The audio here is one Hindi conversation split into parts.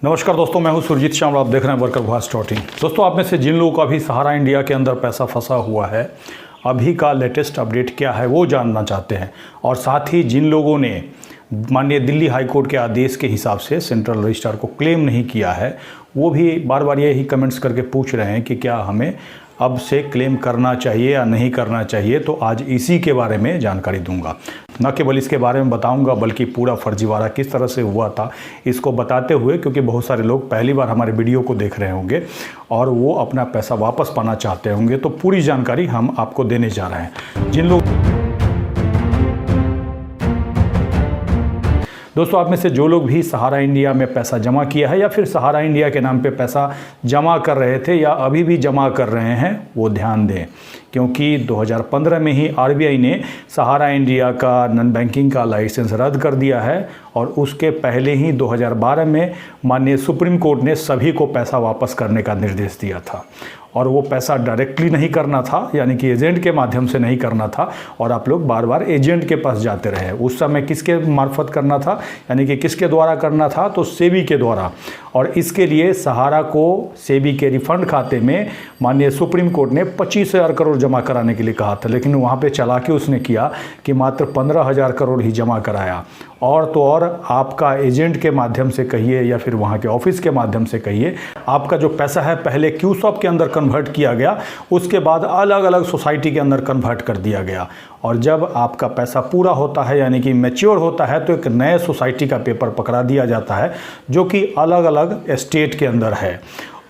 नमस्कार दोस्तों, मैं हूं सुरजीत श्याम, आप देख रहे हैं वर्कर वॉइस डॉट इन। दोस्तों, आप में से जिन लोगों का भी सहारा इंडिया के अंदर पैसा फंसा हुआ है, अभी का लेटेस्ट अपडेट क्या है वो जानना चाहते हैं, और साथ ही जिन लोगों ने माननीय दिल्ली हाई कोर्ट के आदेश के हिसाब से सेंट्रल रजिस्ट्रार को क्लेम नहीं किया है, वो भी बार बार यही कमेंट्स करके पूछ रहे हैं कि क्या हमें अब से क्लेम करना चाहिए या नहीं करना चाहिए। तो आज इसी के बारे में जानकारी दूंगा। न केवल इसके बारे में बताऊंगा, बल्कि पूरा फर्जीवाड़ा किस तरह से हुआ था इसको बताते हुए, क्योंकि बहुत सारे लोग पहली बार हमारे वीडियो को देख रहे होंगे और वो अपना पैसा वापस पाना चाहते होंगे। तो पूरी जानकारी हम आपको देने जा रहे हैं। जिन लोग दोस्तों, आप में से जो लोग भी सहारा इंडिया में पैसा जमा किया है या फिर सहारा इंडिया के नाम पे पैसा जमा कर रहे थे या अभी भी जमा कर रहे हैं, वो ध्यान दें, क्योंकि 2015 में ही आरबीआई ने सहारा इंडिया का नॉन बैंकिंग का लाइसेंस रद्द कर दिया है और उसके पहले ही 2012 में माननीय सुप्रीम कोर्ट ने सभी को पैसा वापस करने का निर्देश दिया था। और वो पैसा डायरेक्टली नहीं करना था, यानी कि एजेंट के माध्यम से नहीं करना था, और आप लोग बार बार एजेंट के पास जाते रहे। उस समय किसके मार्फत करना था, यानी कि किसके द्वारा करना था, तो सेबी के द्वारा। और इसके लिए सहारा को सेबी के रिफंड खाते में माननीय सुप्रीम कोर्ट ने 25,000 करोड़ जमा कराने के लिए कहा था, लेकिन वहाँ पे चालाकी उसने किया कि मात्र 15,000 करोड़ ही जमा कराया। और तो और आपका एजेंट के माध्यम से कहिए या फिर वहाँ के ऑफिस के माध्यम से कहिए, आपका जो पैसा है पहले क्यूसॉप के अंदर कन्वर्ट किया गया, उसके बाद अलग अलग सोसाइटी के अंदर कन्वर्ट कर दिया गया। और जब आपका पैसा पूरा होता है, यानी कि मैच्योर होता है, तो एक नए सोसाइटी का पेपर पकड़ा दिया जाता है जो कि अलग अलग स्टेट के अंदर है।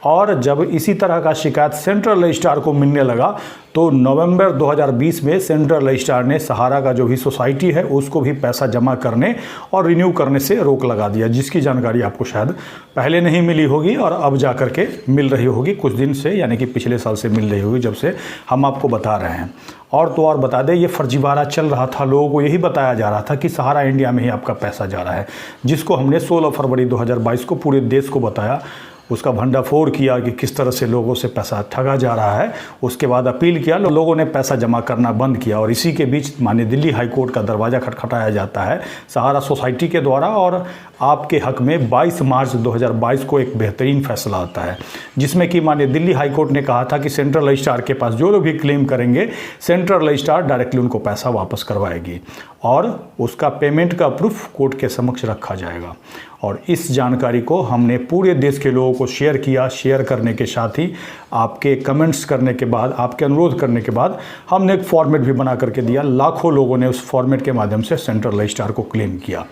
और जब इसी तरह का शिकायत सेंट्रल रजिस्ट्रार को मिलने लगा, तो नवंबर 2020 में सेंट्रल रजिस्ट्रार ने सहारा का जो भी सोसाइटी है उसको भी पैसा जमा करने और रिन्यू करने से रोक लगा दिया, जिसकी जानकारी आपको शायद पहले नहीं मिली होगी और अब जा कर के मिल रही होगी कुछ दिन से, यानी कि पिछले साल से मिल रही होगी, जब से हम आपको बता रहे हैं। और तो और बता दें, ये फर्जीवाड़ा चल रहा था, लोगों को यही बताया जा रहा था कि सहारा इंडिया में ही आपका पैसा जा रहा है, जिसको हमने 16 फरवरी 2022 को पूरे देश को बताया, उसका भंडाफोड़ किया कि किस तरह से लोगों से पैसा ठगा जा रहा है। उसके बाद अपील किया, लोगों ने पैसा जमा करना बंद किया। और इसी के बीच माननीय दिल्ली हाई कोर्ट का दरवाज़ा खटखटाया जाता है सहारा सोसाइटी के द्वारा, और आपके हक में 22 मार्च 2022 को एक बेहतरीन फैसला आता है, जिसमें कि माननीय दिल्ली हाई कोर्ट ने कहा था कि सेंट्रल रजिस्ट्रार के पास जो लोग भी क्लेम करेंगे, सेंट्रल रजिस्ट्रार डायरेक्टली उनको पैसा वापस करवाएगी और उसका पेमेंट का प्रूफ कोर्ट के समक्ष रखा जाएगा। और इस जानकारी को हमने पूरे देश के लोगों को शेयर किया। शेयर करने के साथ ही आपके कमेंट्स करने के बाद, आपके अनुरोध करने के बाद, हमने एक फॉर्मेट भी बना करके दिया। लाखों लोगों ने उस फॉर्मेट के माध्यम से सेंट्रल रजिस्ट्रार को क्लेम किया।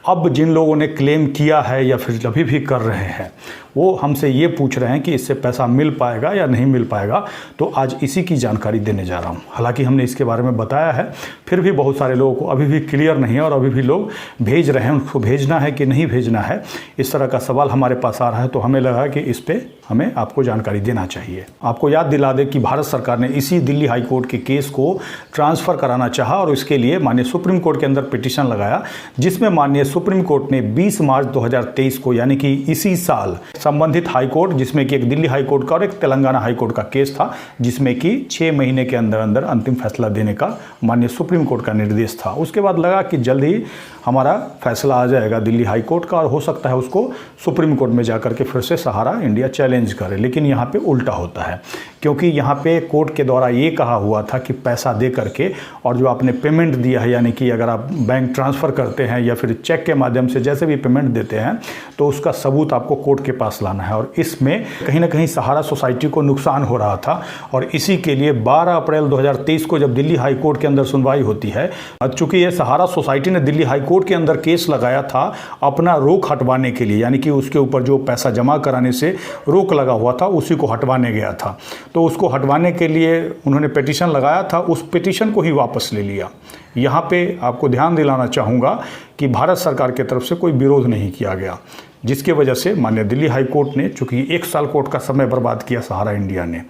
अब जिन लोगों ने क्लेम किया है या फिर अभी भी कर रहे हैं, वो हमसे ये पूछ रहे हैं कि इससे पैसा मिल पाएगा या नहीं मिल पाएगा। तो आज इसी की जानकारी देने जा रहा हूँ। हालांकि हमने इसके बारे में बताया है, फिर भी बहुत सारे लोगों को अभी भी क्लियर नहीं है और अभी भी लोग भेज रहे हैं, उनको भेजना है कि नहीं भेजना है, इस तरह का सवाल हमारे पास आ रहा है। तो हमें लगा कि इस पर हमें आपको जानकारी देना चाहिए। आपको याद दिला दें कि भारत सरकार ने इसी दिल्ली हाई कोर्ट के केस को ट्रांसफ़र कराना चाहा और इसके लिए माननीय सुप्रीम कोर्ट के अंदर पिटीशन लगाया, जिसमें माननीय सुप्रीम कोर्ट ने 20 मार्च 2023 को, यानी कि इसी साल, संबंधित हाई कोर्ट, जिसमें कि एक दिल्ली हाई कोर्ट का और एक तेलंगाना हाई कोर्ट का केस था, जिसमें कि 6 महीने के अंदर अंदर अंतिम फैसला देने का माननीय सुप्रीम कोर्ट का निर्देश था। उसके बाद लगा कि जल्द ही हमारा फैसला आ जाएगा दिल्ली हाई कोर्ट का और हो सकता है उसको सुप्रीम कोर्ट में जाकर के फिर से सहारा इंडिया चैलेंज करे। लेकिन यहाँ पे उल्टा होता है, क्योंकि यहाँ पे कोर्ट के द्वारा ये कहा हुआ था कि पैसा दे करके और जो आपने पेमेंट दिया है, यानी कि अगर आप बैंक ट्रांसफ़र करते हैं या फिर चेक के माध्यम से जैसे भी पेमेंट देते हैं, तो उसका सबूत आपको कोर्ट के पास लाना है। और इसमें कहीं ना कहीं सहारा सोसाइटी को नुकसान हो रहा था और इसी के लिए 12 अप्रैल 2023 को जब दिल्ली हाई कोर्ट के अंदर सुनवाई होती है, चूंकि ये सहारा सोसाइटी ने दिल्ली हाई कोर्ट के अंदर केस लगाया था अपना रोक हटवाने के लिए, यानी कि उसके ऊपर जो पैसा जमा कराने से रोक लगा हुआ था उसी को हटवाने गया था। तो उसको हटवाने के लिए उन्होंने पिटीशन लगाया था, उस पिटीशन को ही वापस ले लिया। यहाँ पे आपको ध्यान दिलाना चाहूँगा कि भारत सरकार की तरफ से कोई विरोध नहीं किया गया, जिसकी वजह से माननीय दिल्ली हाई कोर्ट ने, चूंकि 1 साल कोर्ट का समय बर्बाद किया सहारा इंडिया ने,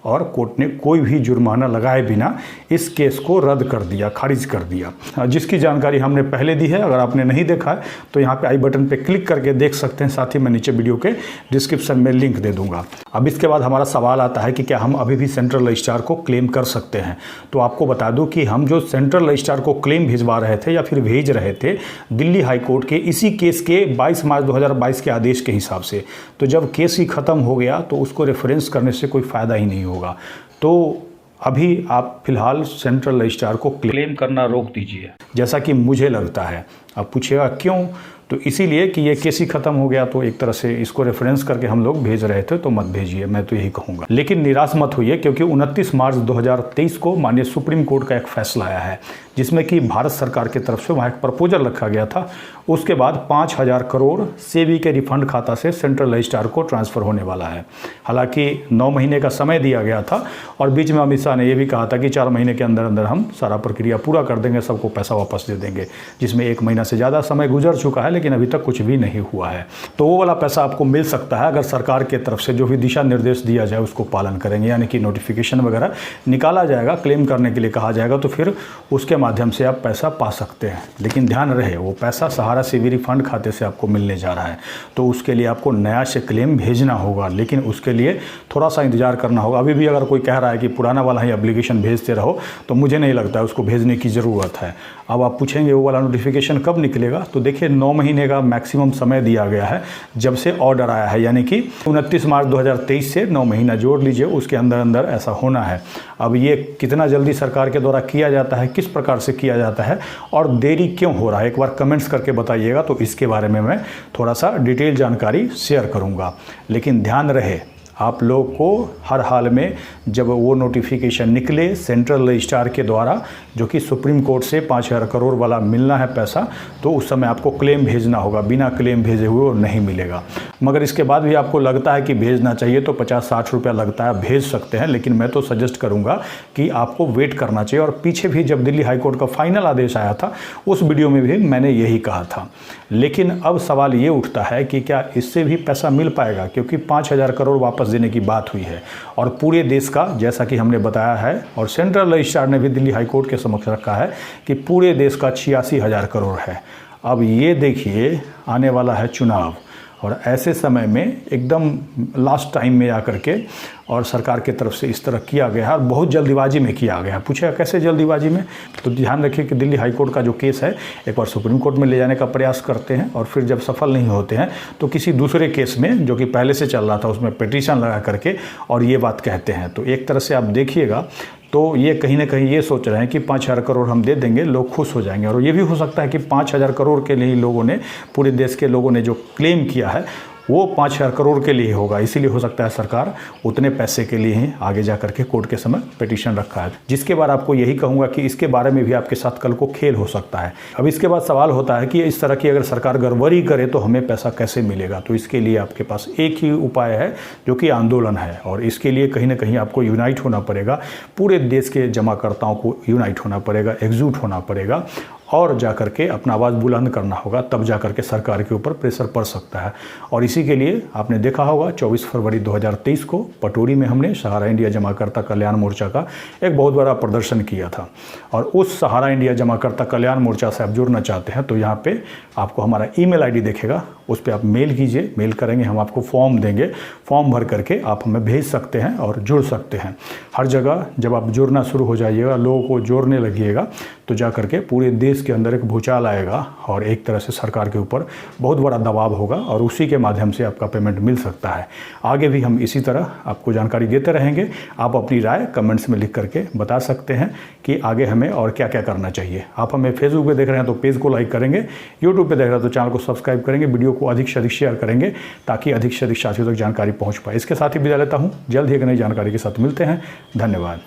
और कोर्ट ने कोई भी जुर्माना लगाए बिना इस केस को रद्द कर दिया, खारिज कर दिया, जिसकी जानकारी हमने पहले दी है। अगर आपने नहीं देखा है तो यहाँ पे आई बटन पे क्लिक करके देख सकते हैं, साथ ही मैं नीचे वीडियो के डिस्क्रिप्शन में लिंक दे दूंगा। अब इसके बाद हमारा सवाल आता है कि क्या हम अभी भी सेंट्रल रजिस्ट्रार को क्लेम कर सकते हैं। तो आपको बता दूं कि हम जो सेंट्रल रजिस्ट्रार को क्लेम भिजवा रहे थे या फिर भेज रहे थे दिल्ली हाई कोर्ट के इसी केस के 22 मार्च 2022 के आदेश के हिसाब से, तो जब केस ही खत्म हो गया तो उसको रेफरेंस करने से कोई फ़ायदा ही नहीं होगा। तो अभी आप फिलहाल सेंट्रल रजिस्ट्रार को क्लेम करना रोक दीजिए, जैसा कि मुझे लगता है। आप पूछिएगा क्यों, तो इसीलिए कि ये केस ही खत्म हो गया, तो एक तरह से इसको रेफरेंस करके हम लोग भेज रहे थे, तो मत भेजिए, मैं तो यही कहूँगा। लेकिन निराश मत होइए, क्योंकि 29 मार्च 2023 को माननीय सुप्रीम कोर्ट का एक फैसला आया है, जिसमें कि भारत सरकार की तरफ से वहाँ एक प्रपोजल रखा गया था। उसके बाद 5,000 करोड़ सेबी के रिफंड खाता से सेंट्रल रजिस्ट्रार को ट्रांसफ़र होने वाला है। हालांकि 9 महीने का समय दिया गया था और बीच में अमित शाह ने यह भी कहा था कि 4 महीने के अंदर अंदर हम सारा प्रक्रिया पूरा कर देंगे, सबको पैसा वापस दे देंगे, जिसमें 1 महीना से ज़्यादा समय गुजर चुका है, लेकिन अभी तक कुछ भी नहीं हुआ है। तो वो वाला पैसा आपको मिल सकता है अगर सरकार की तरफ से जो भी दिशा निर्देश दिया जाए उसको पालन करेंगे, यानी कि नोटिफिकेशन वगैरह निकाला जाएगा, क्लेम करने के लिए कहा जाएगा, तो फिर उसके माध्यम से आप पैसा पा सकते हैं। लेकिन ध्यान रहे, वो पैसा सहारा सेबी रिफंड खाते से आपको मिलने जा रहा है, तो उसके लिए आपको नया से क्लेम भेजना होगा, लेकिन उसके लिए थोड़ा सा इंतजार करना होगा। अभी भी अगर कोई कह रहा है कि पुराना वाला ही एप्लीकेशन भेजते रहो, तो मुझे नहीं लगता है उसको भेजने की ज़रूरत है। अब आप पूछेंगे वो वाला नोटिफिकेशन कब निकलेगा, तो देखिए 9 महीने का मैक्सिमम समय दिया गया है जब से ऑर्डर आया है, यानी कि 29 मार्च 2023 से 9 महीना जोड़ लीजिए, उसके अंदर अंदर ऐसा होना है। अब ये कितना जल्दी सरकार के द्वारा किया जाता है, किस प्रकार से किया जाता है और देरी क्यों हो रहा है, एक बार कमेंट्स करके बताइएगा, तो इसके बारे में मैं थोड़ा सा डिटेल जानकारी शेयर करूँगा। लेकिन ध्यान रहे, आप लोग को हर हाल में जब वो नोटिफिकेशन निकले सेंट्रल रजिस्ट्रार के द्वारा, जो कि सुप्रीम कोर्ट से 5,000 करोड़ वाला मिलना है पैसा, तो उस समय आपको क्लेम भेजना होगा, बिना क्लेम भेजे हुए वो नहीं मिलेगा। मगर इसके बाद भी आपको लगता है कि भेजना चाहिए तो 50-60 रुपया लगता है, भेज सकते हैं, लेकिन मैं तो सजेस्ट करूंगा कि आपको वेट करना चाहिए। और पीछे भी जब दिल्ली हाईकोर्ट का फाइनल आदेश आया था उस वीडियो में भी मैंने यही कहा था। लेकिन अब सवाल ये उठता है कि क्या इससे भी पैसा मिल पाएगा, क्योंकि 5,000 करोड़ वापस देने की बात हुई है और पूरे देश का, जैसा कि हमने बताया है और सेंट्रल रजिस्ट्रार ने भी दिल्ली हाईकोर्ट के समक्ष रखा है कि पूरे देश का 86,000 करोड़ है। अब ये देखिए आने वाला है चुनाव, और ऐसे समय में एकदम लास्ट टाइम में आकर के और सरकार की तरफ से इस तरह किया गया है और बहुत जल्दीबाजी में किया गया है। पूछेगा कैसे जल्दीबाजी में, तो ध्यान रखिए कि दिल्ली हाईकोर्ट का जो केस है एक बार सुप्रीम कोर्ट में ले जाने का प्रयास करते हैं और फिर जब सफल नहीं होते हैं तो किसी दूसरे केस में जो कि पहले से चल रहा था उसमें पिटीशन लगा करके और ये बात कहते हैं। तो एक तरह से आप देखिएगा तो ये कहीं ना कहीं ये सोच रहे हैं कि 5,000 करोड़ हम दे देंगे, लोग खुश हो जाएंगे। और ये भी हो सकता है कि 5,000 करोड़ के लिए लोगों ने, पूरे देश के लोगों ने जो क्लेम किया है वो 5,000 करोड़ के लिए होगा, इसीलिए हो सकता है सरकार उतने पैसे के लिए ही आगे जा करके कोर्ट के समय पिटीशन रखा है। जिसके बाद आपको यही कहूँगा कि इसके बारे में भी आपके साथ कल को खेल हो सकता है। अब इसके बाद सवाल होता है कि इस तरह की अगर सरकार गड़बड़ी करे तो हमें पैसा कैसे मिलेगा। तो इसके लिए आपके पास एक ही उपाय है जो कि आंदोलन है, और इसके लिए कहीं ना कहीं आपको यूनाइट होना पड़ेगा, पूरे देश के जमाकर्ताओं को यूनाइट होना पड़ेगा, एकजुट होना पड़ेगा और जाकर के अपना आवाज़ बुलंद करना होगा, तब जाकर के सरकार के ऊपर प्रेशर पड़ सकता है। और इसी के लिए आपने देखा होगा 24 फरवरी 2023 को पटोरी में हमने सहारा इंडिया जमाकर्ता कल्याण मोर्चा का एक बहुत बड़ा प्रदर्शन किया था। और उस सहारा इंडिया जमाकर्ता कल्याण मोर्चा से आप जुड़ना चाहते हैं तो यहाँ पे आपको हमारा ईमेल आईडी दिखेगा, उस पर आप मेल कीजिए, मेल करेंगे, हम आपको फॉर्म देंगे, फॉर्म भर करके आप हमें भेज सकते हैं और जुड़ सकते हैं। हर जगह जब आप जुड़ना शुरू हो जाइएगा, लोगों को जोड़ने लगिएगा, तो जा करके पूरे देश के अंदर एक भूचाल आएगा और एक तरह से सरकार के ऊपर बहुत बड़ा दबाव होगा और उसी के माध्यम से आपका पेमेंट मिल सकता है। आगे भी हम इसी तरह आपको जानकारी देते रहेंगे। आप अपनी राय कमेंट्स में लिख करके बता सकते हैं कि आगे हमें और क्या क्या करना चाहिए। आप हमें फेसबुक पे देख रहे हैं तो पेज को लाइक करेंगे, यूट्यूब पे देख रहे हैं तो चैनल को सब्सक्राइब करेंगे, वीडियो को अधिक से अधिक शेयर करेंगे ताकि अधिक से अधिक साथियों तक जानकारी पहुँच पाए। इसके साथ ही विदा लेता हूँ, जल्द ही एक नई जानकारी के साथ मिलते हैं। धन्यवाद।